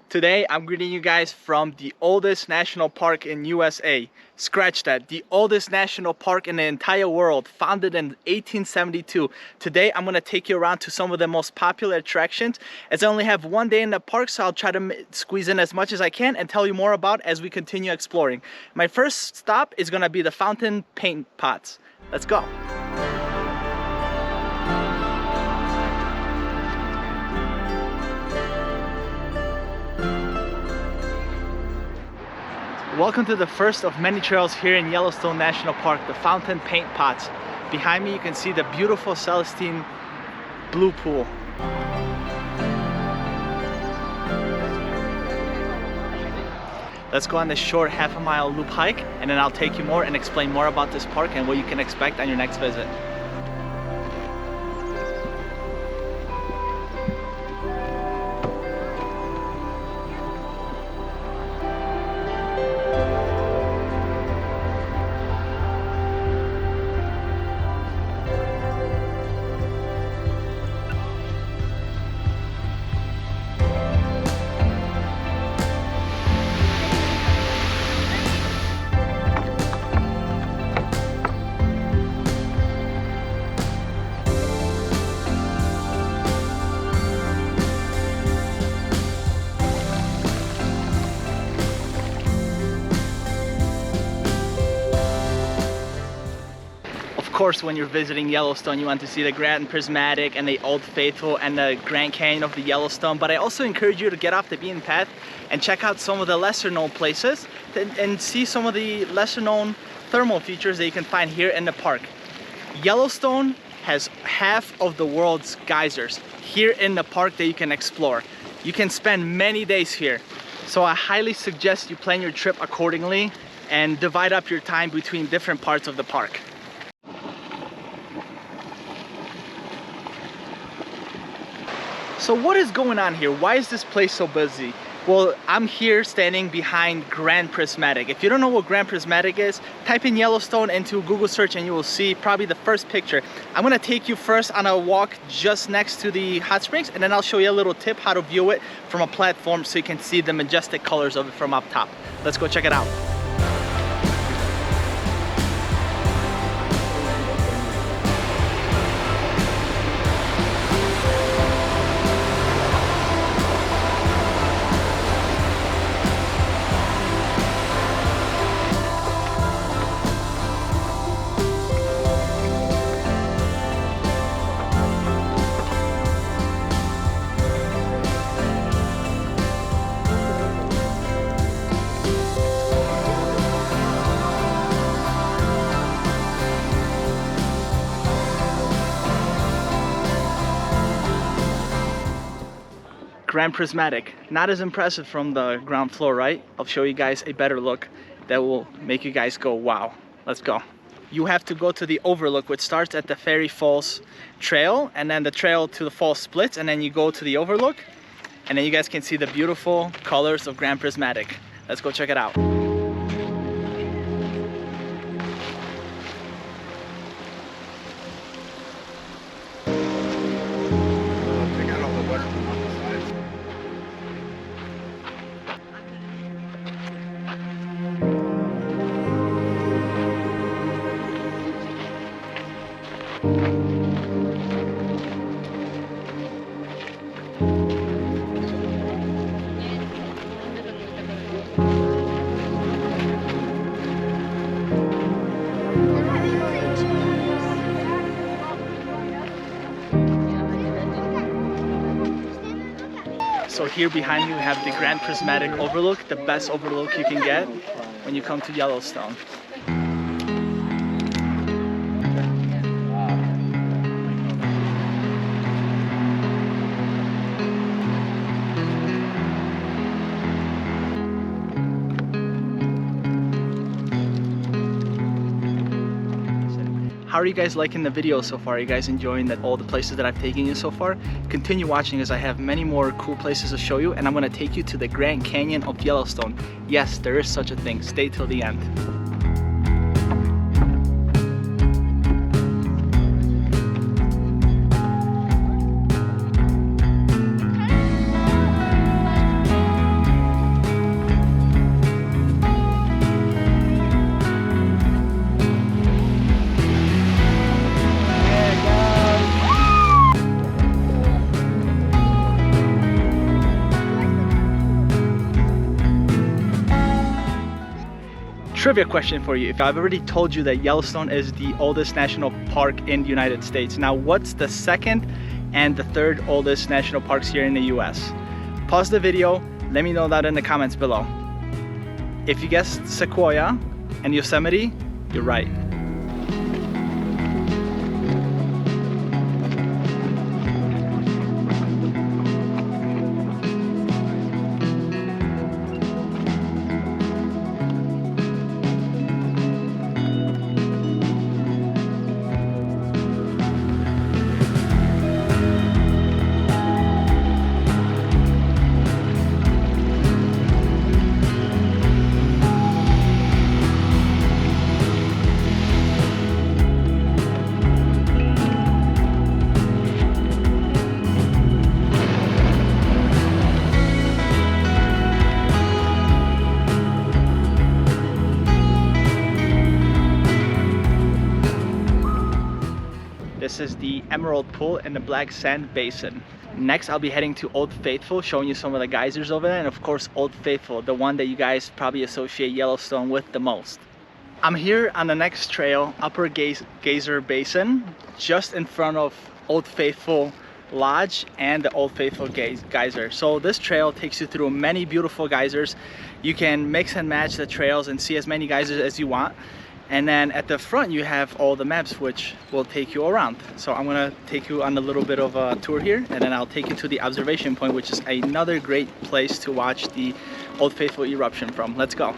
Today I'm greeting you guys from the oldest national park in USA. Scratch that, the oldest national park in the entire world, founded in 1872. Today I'm gonna take you around to some of the most popular attractions. As I only have one day in the park, so I'll try to squeeze in as much as I can and tell you more about as we continue exploring. My first stop is gonna be the fountain paint pots. Let's go. Welcome to the first of many trails here in Yellowstone National Park, the fountain paint pots. Behind me you can see the beautiful Celestine blue pool. Let's go on this short half-a-mile loop hike, and then I'll take you more and explain more about this park and what you can expect on your next visit. Of course, when you're visiting Yellowstone, you want to see the Grand Prismatic and the Old Faithful and the Grand Canyon of the Yellowstone, but I also encourage you to get off the beaten path and check out some of the lesser known places and see some of the lesser known thermal features that you can find here in the park. Yellowstone has half of the world's geysers here in the park that you can explore. You can spend many days here, so I highly suggest you plan your trip accordingly and divide up your time between different parts of the park. So what is going on here? Why is this place so busy? Well, I'm here standing behind Grand Prismatic. If you don't know what Grand Prismatic is, type in Yellowstone into Google search and you will see probably the first picture. I'm gonna take you first on a walk just next to the hot springs, and then I'll show you a little tip how to view it from a platform so you can see the majestic colors of it from up top. Let's go check it out. Grand Prismatic, not as impressive from the ground floor, right? I'll show you guys a better look that will make you guys go, wow. Let's go. You have to go to the overlook, which starts at the Fairy Falls trail, and then the trail to the falls splits, and then you go to the overlook, and then you guys can see the beautiful colors of Grand Prismatic. Let's go check it out. So here behind me we have the Grand Prismatic overlook, the best overlook you can get when you come to Yellowstone. How are you guys liking the video so far? Are you guys enjoying all the places that I've taken you so far? Continue watching as I have many more cool places to show you, and I'm going to take you to the Grand Canyon of Yellowstone. Yes, there is such a thing. Stay till the end. Trivia question for you. If I've already told you that Yellowstone is the oldest national park in the United States. Now, what's the second and the third oldest national parks here in the US? Pause the video, let me know that in the comments below. If you guessed Sequoia and Yosemite, you're right. This is the Emerald Pool in the Black Sand Basin. Next, I'll be heading to Old Faithful, showing you some of the geysers over there, and of course Old Faithful, the one that you guys probably associate Yellowstone with the most. I'm here on the next trail, Upper Geyser Basin, just in front of Old Faithful Lodge and the Old Faithful Geyser. So this trail takes you through many beautiful geysers. You can mix and match the trails and see as many geysers as you want. And then at the front you have all the maps which will take you around. So I'm gonna take you on a little bit of a tour here, and then I'll take you to the observation point, which is another great place to watch the Old Faithful eruption from. Let's go.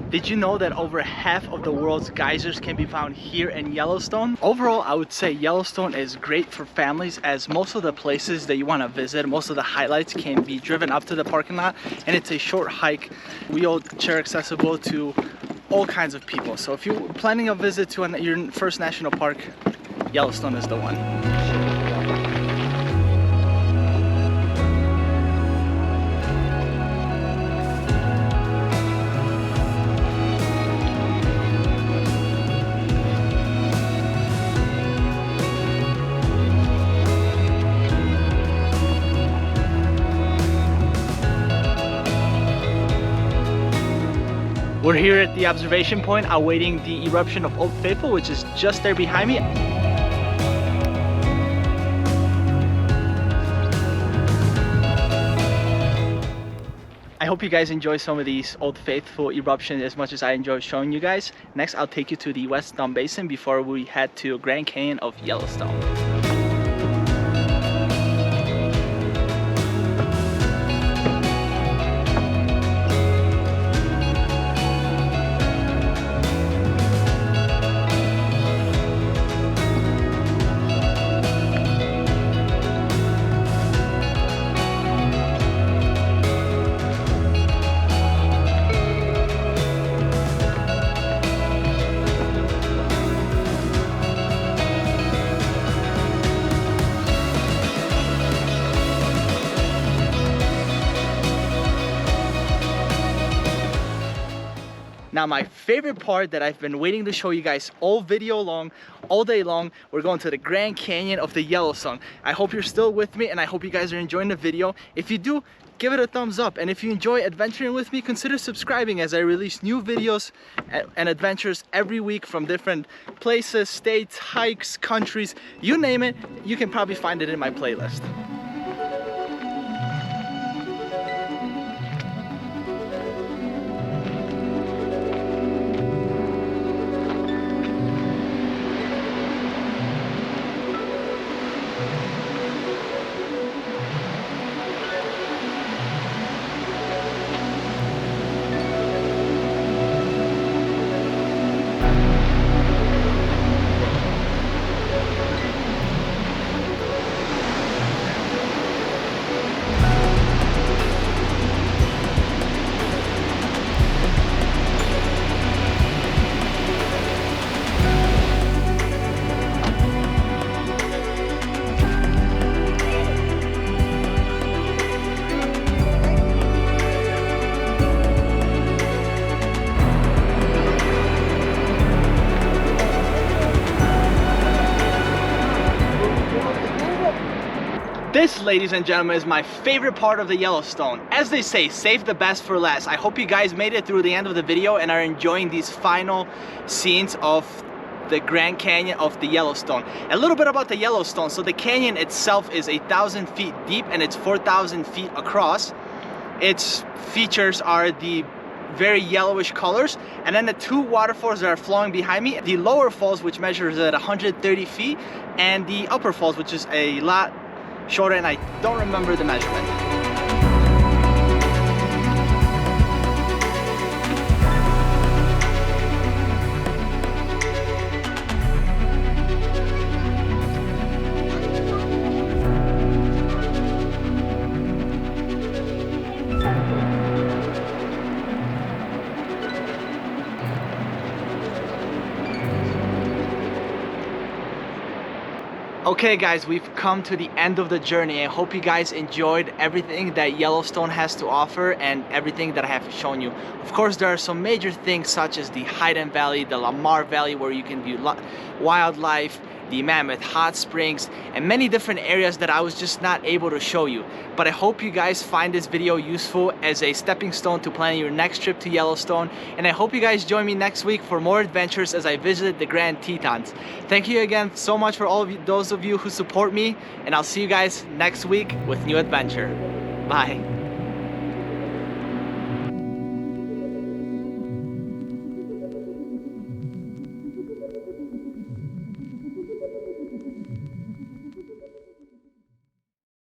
Did you know that over half of the world's geysers can be found here in Yellowstone? Overall, I would say Yellowstone is great for families, as most of the places that you want to visit, most of the highlights can be driven up to the parking lot, and it's a short hike, wheelchair accessible to all kinds of people. So if you're planning a visit to your first national park, Yellowstone is the one. We're here at the observation point awaiting the eruption of Old Faithful, which is just there behind me. I hope you guys enjoy some of these Old Faithful eruptions as much as I enjoy showing you guys. Next, I'll take you to the Yellowstone Basin before we head to Grand Canyon of Yellowstone. Now, my favorite part that I've been waiting to show you guys all video long, all day long, we're going to the Grand Canyon of the Yellowstone. I hope you're still with me, and I hope you guys are enjoying the video. If you do, give it a thumbs up, and if you enjoy adventuring with me, consider subscribing, as I release new videos and adventures every week from different places, states, hikes, countries, you name it, you can probably find it in my playlist. This, ladies and gentlemen, is my favorite part of the Yellowstone. As they say, save the best for last. I hope you guys made it through the end of the video and are enjoying these final scenes of the Grand Canyon of the Yellowstone. A little bit about the Yellowstone. So the canyon itself is 1,000 feet deep and it's 4,000 feet across. Its features are the very yellowish colors, and then the two waterfalls that are flowing behind me, the lower falls, which measures at 130 feet, and the upper falls, which is a lot shorter, and I don't remember the measurement. Okay guys, we've come to the end of the journey. I hope you guys enjoyed everything that Yellowstone has to offer and everything that I have shown you. Of course, there are some major things such as the Hyden Valley, the Lamar Valley, where you can view wildlife, the Mammoth Hot Springs, and many different areas that I was just not able to show you. But I hope you guys find this video useful as a stepping stone to planning your next trip to Yellowstone, and I hope you guys join me next week for more adventures as I visit the Grand Tetons. Thank you again so much for all of you, those of you who support me, and I'll see you guys next week with new adventure. Bye.